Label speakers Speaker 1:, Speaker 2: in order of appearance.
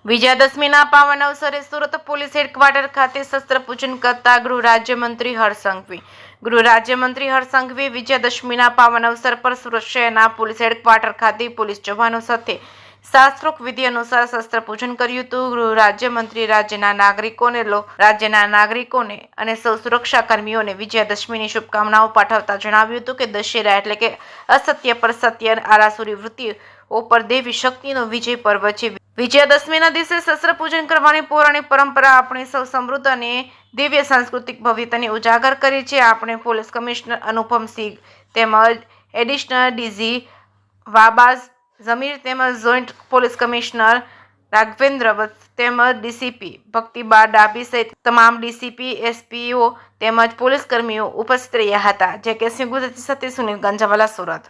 Speaker 1: વિજયાદશમીના પાવન અવસરે Surat police headquarter ખાતે શસ્ત્ર પૂજન કરતા ગૃહ રાજ્યમંત્રી હર્ષ સંઘવી. ગૃહ રાજ્યમંત્રી હર્ષ સંઘવી વિજયાદશમીના પાવન અવસર પર સુરત શહેરના પોલીસ હેડક્વાર્ટર ખાતે પોલીસ જવાનો સાથે શાસ્ત્રોક્ત વિધિ અનુસાર શસ્ત્ર પૂજન કર્યું હતું. ગૃહ રાજ્યમંત્રી રાજ્યના નાગરિકોને અને સૌ સુરક્ષા કર્મીઓને વિજયાદશમીની શુભકામનાઓ પાઠવતા જણાવ્યું હતું કે દશેરા એટલે કે અસત્ય પર સત્ય અને આરાસુરી વૃત્તિઓ પર દેવી શક્તિનો વિજય પર્વ છે. વિજયાદશમીના દિવસે શસ્ત્ર પૂજન કરવાની પૌરાણિક પરંપરા આપણી સૌ સમૃદ્ધ અને દિવ્ય સાંસ્કૃતિક ભવ્યતાને ઉજાગર કરે છે. આપણે પોલીસ કમિશનર અનુપમ સિંઘ તેમજ એડિશનલ ડીજી વાબાઝ ઝમીર તેમજ જોઈન્ટ પોલીસ કમિશનર રાઘવેન્દ્ર વત્સ તેમજ ડીસીપી ભક્તિબા ડાબી સહિત તમામ ડીસીપી એસપીઓ તેમજ પોલીસ કર્મીઓ ઉપસ્થિત રહ્યા હતા. જે કે સિંહ ગુજરાતી સાથે સુનિલ ગંજાવાલા, સુરત.